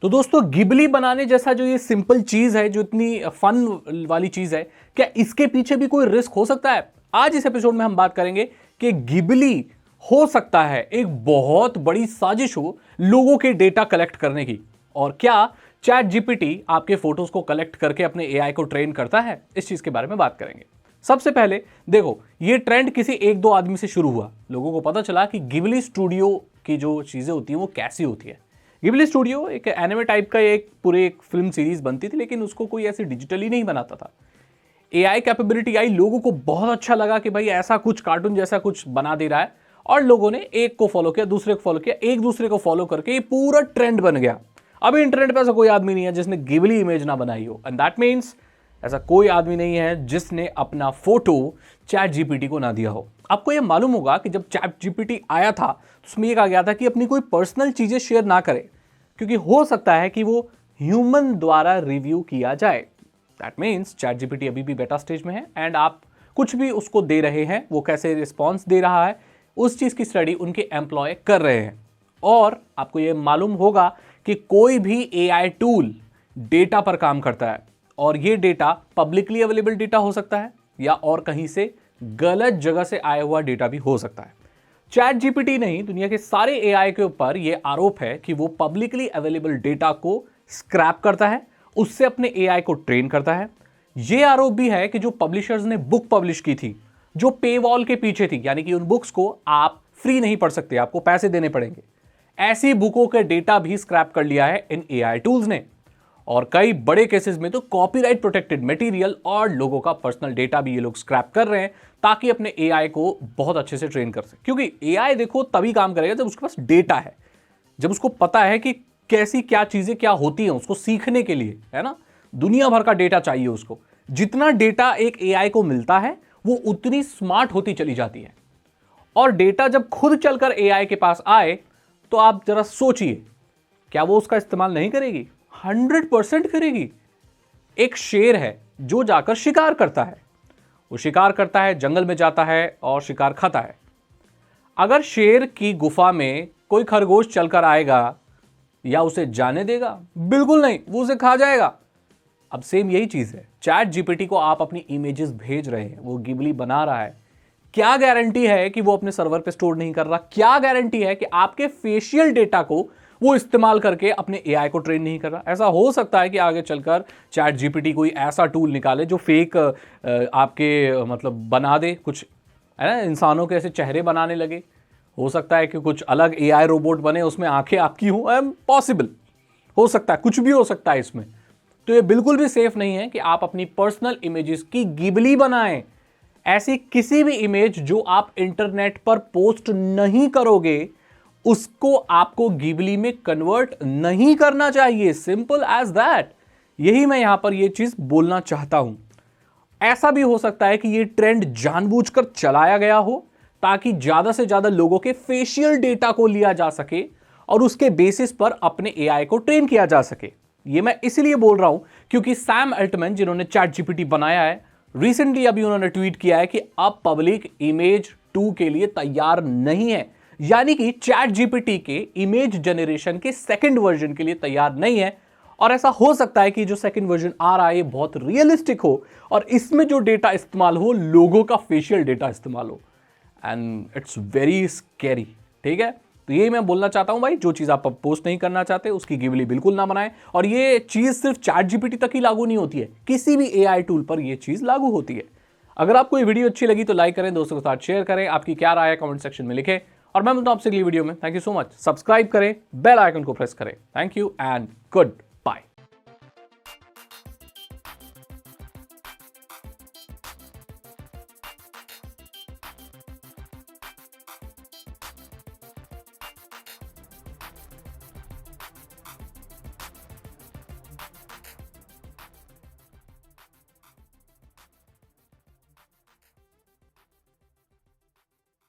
तो दोस्तों गिबली बनाने जैसा जो ये सिंपल चीज है, जो इतनी फन वाली चीज है, क्या इसके पीछे भी कोई रिस्क हो सकता है? आज इस एपिसोड में हम बात करेंगे कि गिबली हो सकता है एक बहुत बड़ी साजिश हो लोगों के डेटा कलेक्ट करने की, और क्या चैट जीपीटी आपके फोटोज को कलेक्ट करके अपने एआई को ट्रेन करता है। इस चीज के बारे में बात करेंगे। सबसे पहले देखो, ये ट्रेंड किसी एक दो आदमी से शुरू हुआ। लोगों को पता चला कि गिबली स्टूडियो की जो चीजें होती हैं वो कैसी होती है। गिबली स्टूडियो एक एनिमे टाइप का एक फिल्म सीरीज बनती थी, लेकिन उसको कोई ऐसे डिजिटली नहीं बनाता था। एआई कैपेबिलिटी आई, लोगों को बहुत अच्छा लगा कि भाई ऐसा कुछ कार्टून जैसा कुछ बना दे रहा है, और लोगों ने एक को फॉलो किया, दूसरे को फॉलो किया, एक दूसरे को फॉलो करके ये पूरा ट्रेंड बन गया। अभी इंटरनेट पे ऐसा कोई आदमी नहीं है जिसने गिबली इमेज ना बनाई हो, एंड दैट मीन्स ऐसा कोई आदमी नहीं है जिसने अपना फोटो चैट जीपीटी को ना दिया हो। आपको यह मालूम होगा कि जब चैट जीपीटी आया था तो उसमें यह कहा गया था कि अपनी कोई पर्सनल चीजें शेयर ना करें, क्योंकि हो सकता है कि वो ह्यूमन द्वारा रिव्यू किया जाए। दैट मीन्स चैट जीपीटी अभी भी बेटा स्टेज में है, एंड आप कुछ भी उसको दे रहे हैं, वो कैसे रिस्पॉन्स दे रहा है, उस चीज की स्टडी उनके एम्प्लॉय कर रहे हैं। और आपको यह मालूम होगा कि कोई भी एआई टूल डेटा पर काम करता है, और ये डेटा पब्लिकली अवेलेबल डेटा हो सकता है या और कहीं से गलत जगह से आया हुआ डेटा भी हो सकता है। चैट जीपीटी नहीं, दुनिया के सारे एआई के ऊपर यह आरोप है कि वो पब्लिकली अवेलेबल डेटा को स्क्रैप करता है, उससे अपने एआई को ट्रेन करता है। यह आरोप भी है कि जो पब्लिशर्स ने बुक पब्लिश की थी, जो पे वॉल के पीछे थी, यानी कि उन बुक्स को आप फ्री नहीं पढ़ सकते, आपको पैसे देने पड़ेंगे, ऐसी बुकों के डेटा भी स्क्रैप कर लिया है इन एआई टूल्स ने। और कई बड़े केसेस में तो कॉपीराइट प्रोटेक्टेड मटेरियल और लोगों का पर्सनल डेटा भी ये लोग स्क्रैप कर रहे हैं, ताकि अपने एआई को बहुत अच्छे से ट्रेन कर सके। क्योंकि एआई देखो तभी काम करेगा जब उसके पास डेटा है, जब उसको पता है कि कैसी क्या चीजें क्या होती हैं उसको सीखने के लिए, है ना। दुनिया भर का डेटा चाहिए उसको। जितना डेटा एक एआई को मिलता है वो उतनी स्मार्ट होती चली जाती है। और डेटा जब खुद चलकर एआई के पास आए तो आप जरा सोचिए, क्या वो उसका इस्तेमाल नहीं करेगी? 100% करेगी। एक शेर है जो जाकर शिकार करता है, वो शिकार करता है, जंगल में जाता है और शिकार खाता है। अगर शेर की गुफा में कोई खरगोश चलकर आएगा, या उसे जाने देगा? बिल्कुल नहीं, वो उसे खा जाएगा। अब सेम यही चीज है, चैट जीपीटी को आप अपनी इमेजेस भेज रहे हैं, वो गिबली बना रहा है, क्या गारंटी है कि वो अपने सर्वर पे स्टोर नहीं कर रहा? क्या गारंटी है कि आपके फेशियल डेटा को वो इस्तेमाल करके अपने एआई को ट्रेन नहीं कर रहा? ऐसा हो सकता है कि आगे चलकर चैट जीपीटी कोई ऐसा टूल निकाले जो फेक आपके मतलब बना दे, कुछ है ना, इंसानों के ऐसे चेहरे बनाने लगे। हो सकता है कि कुछ अलग एआई रोबोट बने, उसमें आंखें आपकी हो, पॉसिबल हो सकता है, कुछ भी हो सकता है इसमें। तो ये बिल्कुल भी सेफ नहीं है कि आप अपनी पर्सनल इमेजेस की गिबली बनाएं। ऐसी किसी भी इमेज जो आप इंटरनेट पर पोस्ट नहीं करोगे, उसको आपको गिबली में कन्वर्ट नहीं करना चाहिए। Simple as that. यही मैं यहां पर यह चीज बोलना चाहता हूं। ऐसा भी हो सकता है कि यह ट्रेंड जानबूझकर चलाया गया हो, ताकि ज्यादा से ज्यादा लोगों के फेशियल डेटा को लिया जा सके और उसके बेसिस पर अपने एआई को ट्रेन किया जा सके। यह मैं इसलिए बोल रहा हूं क्योंकि सैम अल्टमैन, जिन्होंने चैट जीपीटी बनाया है, रिसेंटली अभी उन्होंने ट्वीट किया है कि अब पब्लिक इमेज 2 के लिए तैयार नहीं है, यानी कि चैट जीपीटी के इमेज जनरेशन के सेकंड वर्जन के लिए तैयार नहीं है। और ऐसा हो सकता है कि जो सेकंड वर्जन आ रहा है ये बहुत रियलिस्टिक हो, और इसमें जो डेटा इस्तेमाल हो लोगों का फेशियल डेटा इस्तेमाल हो, एंड इट्स वेरी स्कैरी। ठीक है, तो यही मैं बोलना चाहता हूं भाई, जो चीज आप पोस्ट नहीं करना चाहते उसकी गिबली बिल्कुल ना बनाएं। और ये चीज सिर्फ चैट जीपीटी तक ही लागू नहीं होती है, किसी भी एआई टूल पर यह चीज लागू होती है। अगर आपको ये वीडियो अच्छी लगी तो लाइक करें, दोस्तों के साथ शेयर करें, आपकी क्या राय है कमेंट सेक्शन में लिखें, और मैं मिलता हूं आपसे अगली वीडियो में। Thank you so much. Subscribe करें, बेल आइकन को प्रेस करें। Thank you and good.